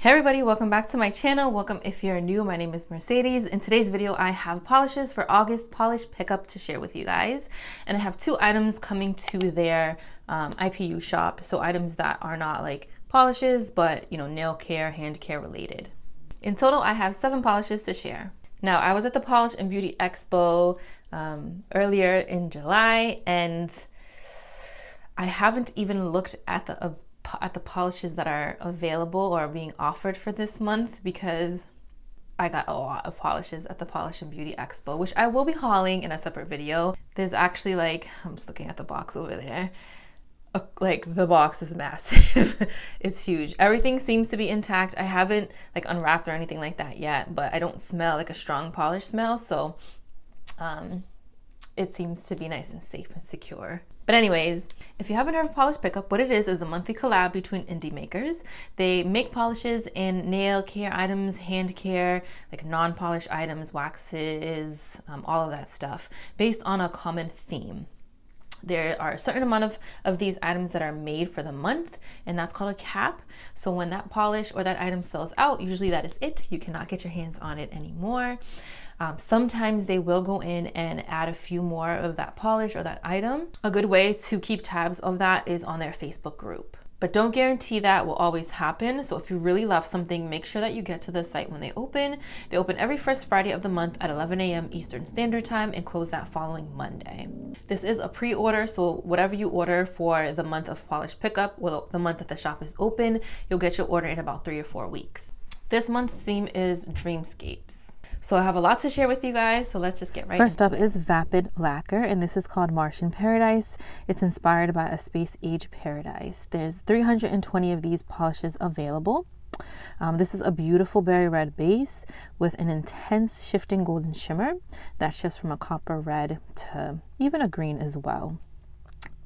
Hey everybody, welcome back to my channel. Welcome if you're new. My name is Mercedes. In today's video, I have polishes for August polish pickup to share with you guys. And I have two items coming to their IPU shop. So items that are not like polishes, but nail care, hand care related. In total, I have 7 polishes to share. Now, I was at the Polish and Beauty Expo earlier in July, and I haven't even looked at the polishes that are available or being offered for this month because I got a lot of polishes at the Polish and Beauty Expo, which I will be hauling in a separate video. There's actually I'm just looking at the box over there. The box is massive. It's huge. Everything seems to be intact. I haven't unwrapped or anything like that yet, but I don't smell a strong polish smell, so it seems to be nice and safe and secure. But anyways, if you haven't heard of Polish Pickup, what it is a monthly collab between indie makers. They make polishes and nail care items, hand care, non-polish items, waxes, all of that stuff, based on a common theme. There are a certain amount of these items that are made for the month, and that's called a cap. So when that polish or that item sells out, usually that is it. You cannot get your hands on it anymore. Sometimes they will go in and add a few more of that polish or that item. A good way to keep tabs of that is on their Facebook group. But don't guarantee that will always happen. So if you really love something, make sure that you get to the site when they open. They open every first Friday of the month at 11 a.m. Eastern Standard Time and close that following Monday. This is a pre-order, so whatever you order for the month of Polish Pickup, well, the month that the shop is open, you'll get your order in about 3 or 4 weeks. This month's theme is Dreamscapes. So I have a lot to share with you guys, so let's just get right First up into it. is Vapid Lacquer, and this is called Martian Paradise. It's inspired by a space-age paradise. There's 320 of these polishes available. This is a beautiful berry red base with an intense shifting golden shimmer that shifts from a copper red to even a green as well.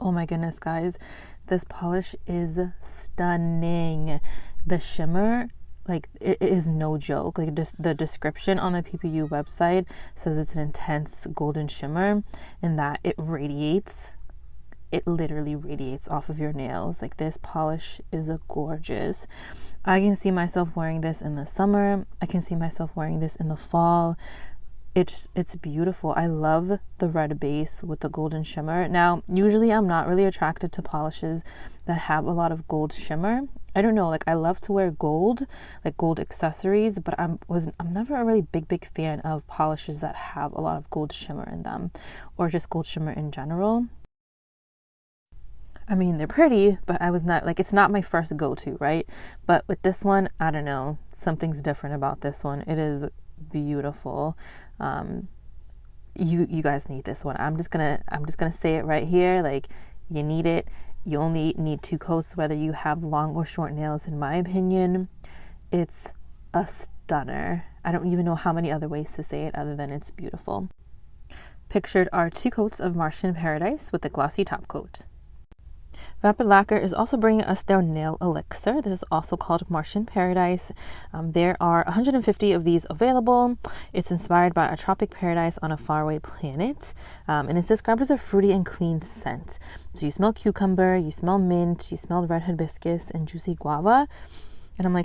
Oh my goodness, guys, this polish is stunning. The shimmer, it is no joke. The description on the PPU website says it's an intense golden shimmer and that it literally radiates off of your nails. This polish is gorgeous. I can see myself wearing this in the summer. I can see myself wearing this in the fall. It's beautiful. I love the red base with the golden shimmer. Now, usually I'm not really attracted to polishes that have a lot of gold shimmer. I don't know, I love to wear gold, gold accessories, but I'm never a really big fan of polishes that have a lot of gold shimmer in them, or just gold shimmer in general. I mean, they're pretty, but I was not, it's not my first go-to, right? But with this one, I don't know, something's different about this one. It is beautiful. You guys need this one. I'm just gonna say it right here. You need it. You only need 2 coats, whether you have long or short nails, in my opinion. It's a stunner. I don't even know how many other ways to say it other than it's beautiful. Pictured are 2 coats of Martian Paradise with a glossy top coat. Vapid Lacquer is also bringing us their nail elixir. This is also called Martian Paradise. There are 150 of these available. It's inspired by a tropic paradise on a faraway planet, and it's described as a fruity and clean scent. So you smell cucumber, you smell mint, you smell red hibiscus and juicy guava, and I'm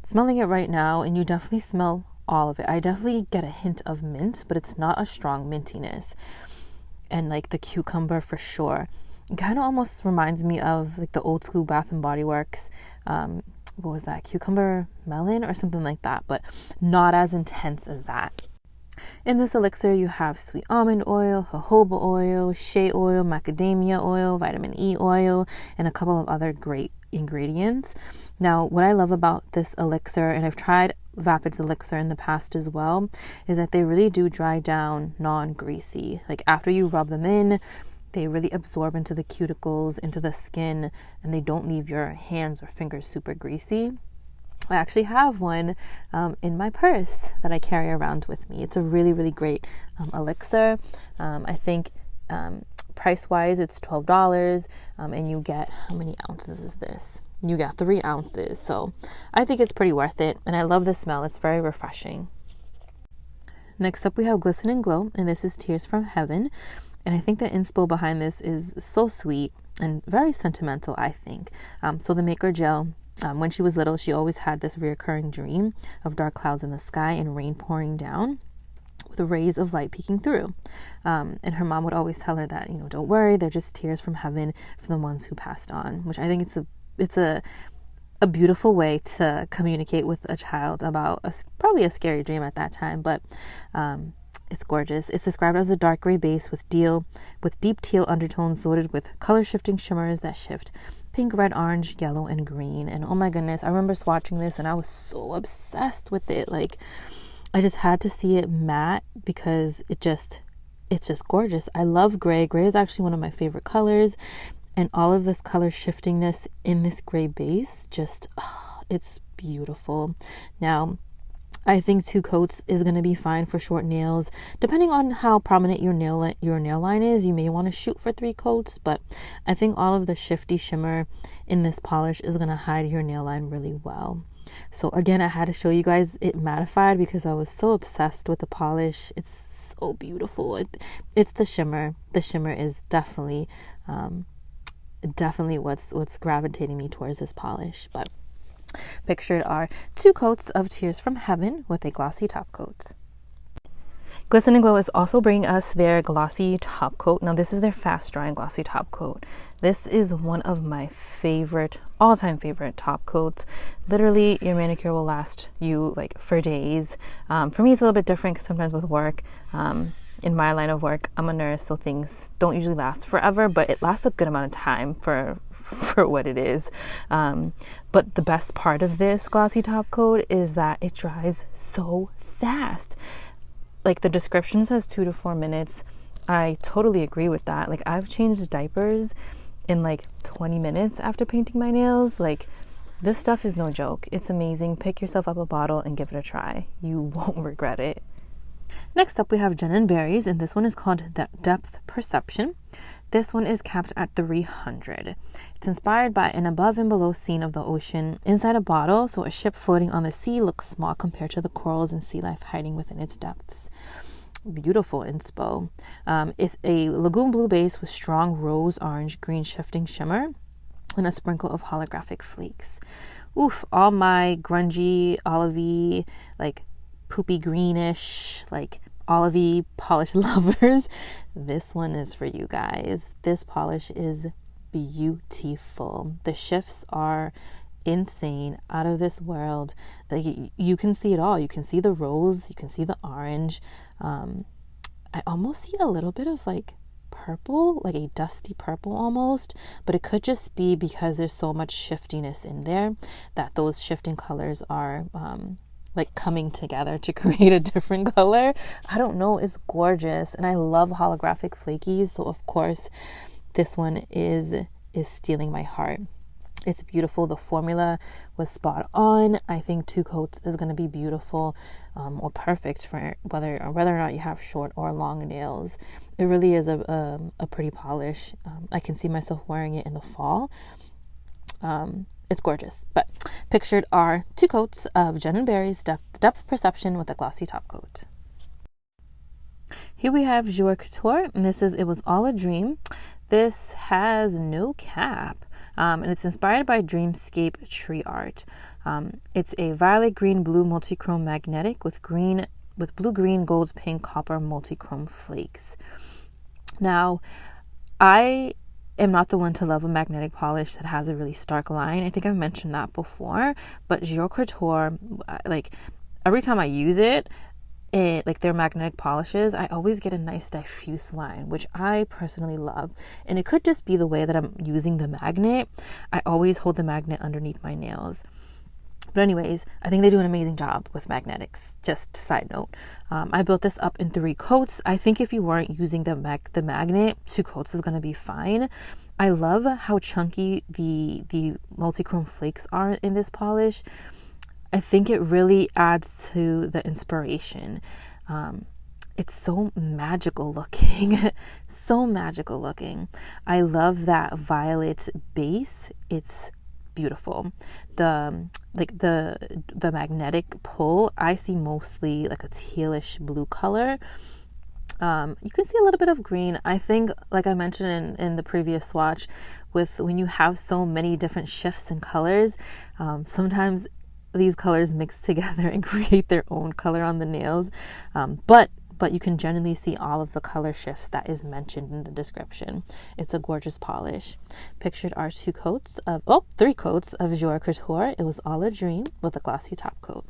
smelling it right now, and you definitely smell all of it. I definitely get a hint of mint, but it's not a strong mintiness, and the cucumber for sure. It kind of almost reminds me of the old school Bath and Body Works, what was that, cucumber melon or something like that, but not as intense as that. In this elixir, you have sweet almond oil, jojoba oil, shea oil, macadamia oil, vitamin E oil, and a couple of other great ingredients. Now, what I love about this elixir, and I've tried Vapid's elixir in the past as well, is that they really do dry down non-greasy. After you rub them in, they really absorb into the cuticles, into the skin, and they don't leave your hands or fingers super greasy. I actually have one in my purse that I carry around with me. It's a really, really great elixir. I think price-wise, it's $12, and you get, how many ounces is this? You get 3 ounces, so I think it's pretty worth it, and I love the smell. It's very refreshing. Next up, we have Glisten Glow, and this is Tears from Heaven. And I think the inspo behind this is so sweet and very sentimental, I think. So the maker gel When she was little, she always had this recurring dream of dark clouds in the sky and rain pouring down with rays of light peeking through. And her mom would always tell her that, don't worry, they're just tears from heaven for the ones who passed on, which I think it's a beautiful way to communicate with a child about probably a scary dream at that time, but it's gorgeous. It's described as a dark gray base with deep teal undertones loaded with color shifting shimmers that shift pink, red, orange, yellow, and green. And oh my goodness, I remember swatching this and I was so obsessed with it. Like, I just had to see it matte because it's just gorgeous. I love gray. Gray is actually one of my favorite colors, and all of this color shiftingness in this gray base, it's beautiful. Now, I think 2 coats is going to be fine for short nails. Depending on how prominent your nail line is, you may want to shoot for 3 coats, but I think all of the shifty shimmer in this polish is going to hide your nail line really well. So again, I had to show you guys it mattified because I was so obsessed with the polish. It's so beautiful. It's the shimmer. The shimmer is definitely what's gravitating me towards this polish. But pictured are 2 coats of Tears from Heaven with a glossy top coat. Glisten Glow is also bringing us their glossy top coat. Now this is their fast drying glossy top coat. This is one of my all-time favorite top coats. Literally, your manicure will last you like for days. For me, it's a little bit different because sometimes with work, in my line of work, I'm a nurse, so things don't usually last forever, but it lasts a good amount of time for what it is. But the best part of this glossy top coat is that it dries so fast. Like, the description says 2 to 4 minutes. I totally agree with that. Like, I've changed diapers in like 20 minutes after painting my nails. Like, this stuff is no joke. It's amazing. Pick yourself up a bottle and give it a try. You won't regret it. Next up, we have Jen & Berries, and this one is called Depth Perception. This one is capped at 300. It's inspired by an above and below scene of the ocean inside a bottle, so a ship floating on the sea looks small compared to the corals and sea life hiding within its depths. Beautiful inspo. It's a lagoon blue base with strong rose, orange, green shifting shimmer and a sprinkle of holographic flakes. Oof, all my grungy, olivey, like poopy greenish, like olivey polish lovers, this one is for you guys. This polish is beautiful. The shifts are insane, out of this world. Like, you can see it all. You can see the rose, you can see the orange. I almost see a little bit of like purple, like a dusty purple almost, but it could just be because there's so much shiftiness in there that those shifting colors are like coming together to create a different color. I don't know, it's gorgeous, and I love holographic flakies, so of course this one is stealing my heart. It's beautiful. The formula was spot on. I think 2 coats is going to be beautiful, or perfect for whether or not you have short or long nails. It really is a pretty polish. I can see myself wearing it in the fall. It's gorgeous. But pictured are 2 coats of Jen & Berries Depth Perception with a glossy top coat. Here we have Jior Courture, and this is It Was All a Dream. This has no cap. And it's inspired by Dreamscape tree art. It's a violet, green, blue multichrome magnetic with blue, green, gold, pink, copper multichrome flakes. Now, I am not the one to love a magnetic polish that has a really stark line. I think I've mentioned that before, but Jior Courture, like, every time I use it, like their magnetic polishes, I always get a nice diffuse line, which I personally love. And it could just be the way that I'm using the magnet. I always hold the magnet underneath my nails. But anyways, I think they do an amazing job with magnetics. Just a side note. I built this up in 3 coats. I think if you weren't using the magnet, 2 coats is going to be fine. I love how chunky the multichrome flakes are in this polish. I think it really adds to the inspiration. It's so magical looking. So magical looking. I love that violet base. It's beautiful. The magnetic pull, I see mostly like a tealish blue color. You can see a little bit of green. I think, like I mentioned in the previous swatch, with when you have so many different shifts in colors, sometimes these colors mix together and create their own color on the nails. But you can generally see all of the color shifts that is mentioned in the description. It's a gorgeous polish. Pictured are three coats of Jior Courture. It was all a dream with a glossy top coat.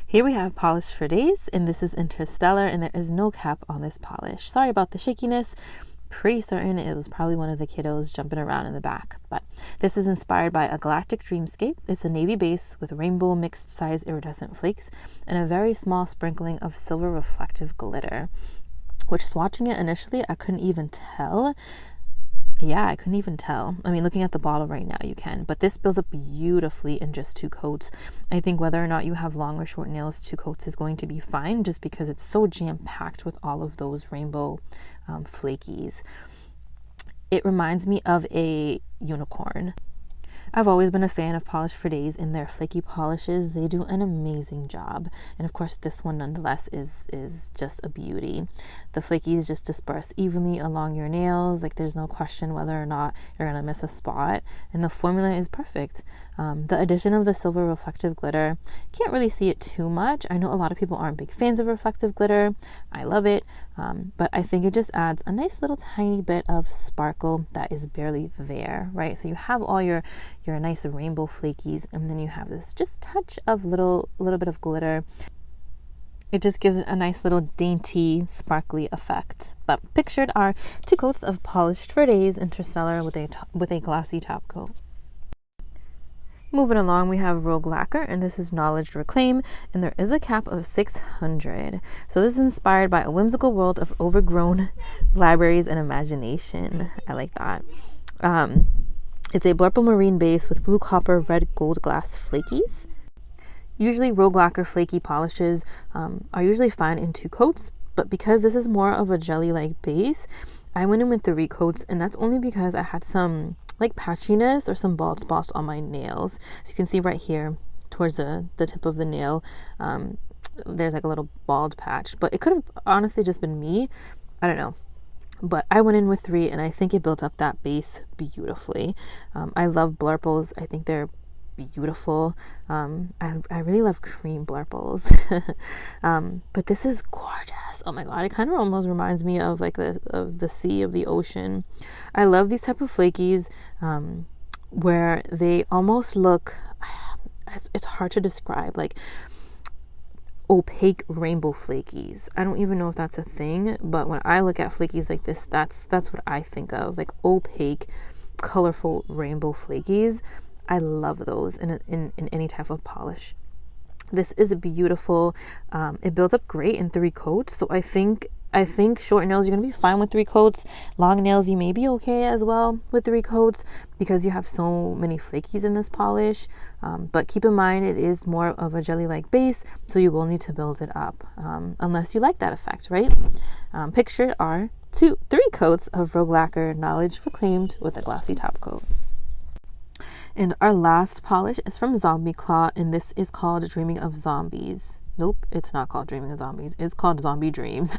Here we have Polish for Days, and this is Interstellar, and there is no cap on this polish. Sorry about the shakiness. Pretty certain it was probably one of the kiddos jumping around in the back. But this is inspired by a galactic dreamscape. It's a navy base with rainbow mixed size iridescent flakes and a very small sprinkling of silver reflective glitter, which, swatching it initially, I couldn't even tell. I couldn't even tell. I mean, looking at the bottle right now, you can. But this builds up beautifully in just 2 coats. I think whether or not you have long or short nails, 2 coats is going to be fine, just because it's so jam-packed with all of those rainbow flakies. It reminds me of a unicorn. I've always been a fan of Polish for Days in their flaky polishes. They do an amazing job. And of course, this one nonetheless is just a beauty. The flakies just disperse evenly along your nails. Like, there's no question whether or not you're going to miss a spot. And the formula is perfect. The addition of the silver reflective glitter, can't really see it too much. I know a lot of people aren't big fans of reflective glitter. I love it. But I think it just adds a nice little tiny bit of sparkle that is barely there, right? So you have all your nice rainbow flakies, and then you have this just touch of little bit of glitter. It just gives it a nice little dainty, sparkly effect. But pictured are 2 coats of Polished for Days Interstellar with a glossy top coat. Moving along, we have Rogue Lacquer, and this is Knowledge Reclaim, and there is a cap of 600. So this is inspired by a whimsical world of overgrown libraries and imagination. I like that. It's a blurple marine base with blue copper, red gold glass flakies. Usually Rogue Lacquer flaky polishes are usually fine in 2 coats, but because this is more of a jelly-like base, I went in with 3 coats, and that's only because I had some like patchiness or some bald spots on my nails. So you can see right here towards the tip of the nail, there's like a little bald patch, but it could have honestly just been me. I don't know. But I went in with 3, and I think it built up that base beautifully. I love blurples. I think they're beautiful. I really love cream blurples. But this is gorgeous. Oh my god, it kind of almost reminds me of like the sea, of the ocean. I love these type of flakies where they almost look, it's hard to describe, like opaque rainbow flakies. I don't even know if that's a thing, but when I look at flakies like this, that's what I think of, like opaque, colorful rainbow flakies. I love those in any type of polish. This is beautiful. It builds up great in 3 coats, so I think short nails you're gonna be fine with 3 coats. Long nails you may be okay as well with 3 coats because you have so many flakies in this polish. But keep in mind it is more of a jelly-like base, so you will need to build it up unless you like that effect, right? Pictured are 3 coats of Rogue Lacquer Knowledge Reclaimed with a glossy top coat. And our last polish is from Zombie Claw, and this is called Dreaming of Zombies. Nope, it's not called Dreaming of Zombies. It's called Zombie Dreams.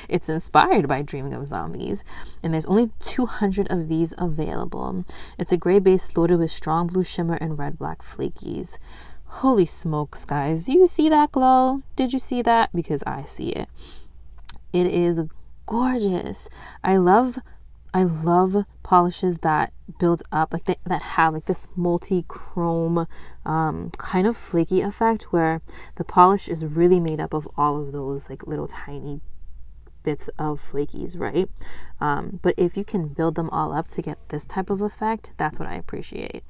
It's inspired by Dreaming of Zombies. And there's only 200 of these available. It's a gray base loaded with strong blue shimmer and red-black flakies. Holy smokes, guys. Do you see that glow? Did you see that? Because I see it. It is gorgeous. I love polishes that build up, like that have like this multi-chrome kind of flaky effect where the polish is really made up of all of those like little tiny bits of flakies, right? But if you can build them all up to get this type of effect, that's what I appreciate.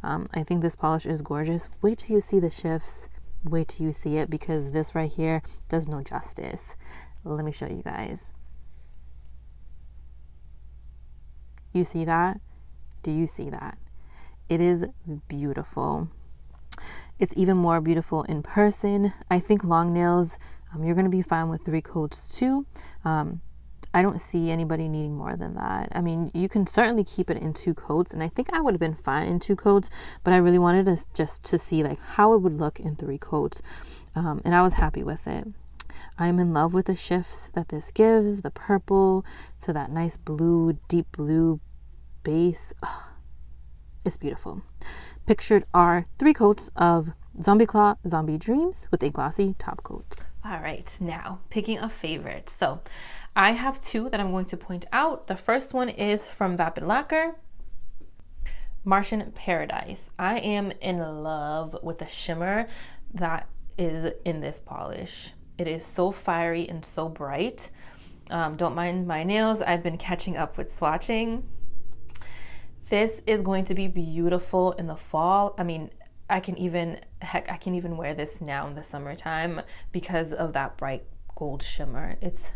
I think this polish is gorgeous. Wait till you see the shifts. Wait till you see it, because this right here does no justice. Let me show you guys. You see that? Do you see that? It is beautiful. It's even more beautiful in person. I think long nails, you're going to be fine with 3 coats too. I don't see anybody needing more than that. I mean, you can certainly keep it in 2 coats, and I think I would have been fine in 2 coats, but I really wanted to just to see like how it would look in 3 coats, and I was happy with it. I'm in love with the shifts that this gives, the purple to that nice blue, deep blue base. Oh, it's beautiful. Pictured are 3 coats of Zombie Claw Zombie Dreams with a glossy top coat. All right, now picking a favorite. So I have 2 that I'm going to point out. The first one is from Vapid Lacquer, Martian Paradise. I am in love with the shimmer that is in this polish. It is so fiery and so bright. Don't mind my nails. I've been catching up with swatching. This is going to be beautiful in the fall. I mean, I can even wear this now in the summertime because of that bright gold shimmer. It's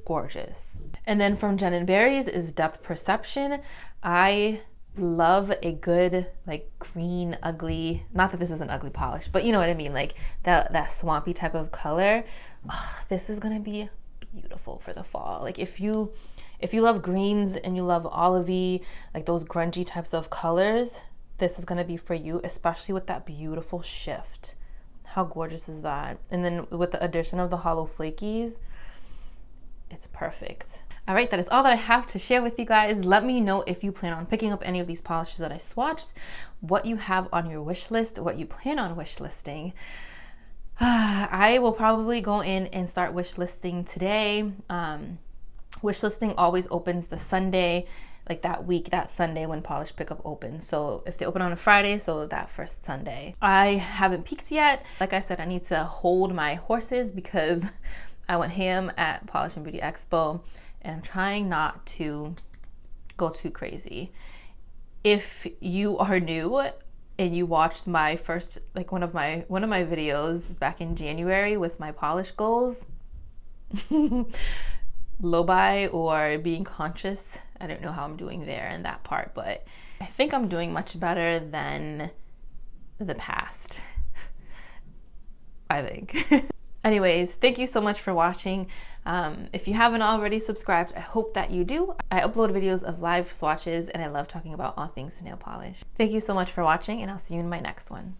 gorgeous. And then from Jen & Berry's is Depth Perception. I love a good like green ugly, not that this is an ugly polish, but you know what I mean, like that swampy type of color. Oh, this is gonna be beautiful for the fall. Like if you love greens and you love olivey, like those grungy types of colors, this is gonna be for you, especially with that beautiful shift. How gorgeous is that? And then with the addition of the hollow flakies, it's perfect. All right, that is all that I have to share with you guys. Let me know if you plan on picking up any of these polishes that I swatched, what you have on your wish list, what you plan on wish listing. I will probably go in and start wish listing today. Wish listing always opens the Sunday, like that week, that Sunday when polish pickup opens. So if they open on a Friday, so that first Sunday. I haven't peaked yet. Like I said, I need to hold my horses because I went ham at Polish and Beauty Expo, and I'm trying not to go too crazy. If you are new and you watched my first, like one of my videos back in January with my polish goals, low buy or being conscious, I don't know how I'm doing there in that part, but I think I'm doing much better than the past. I think. Anyways, thank you so much for watching. If you haven't already subscribed, I hope that you do. I upload videos of live swatches and I love talking about all things nail polish. Thank you so much for watching, and I'll see you in my next one.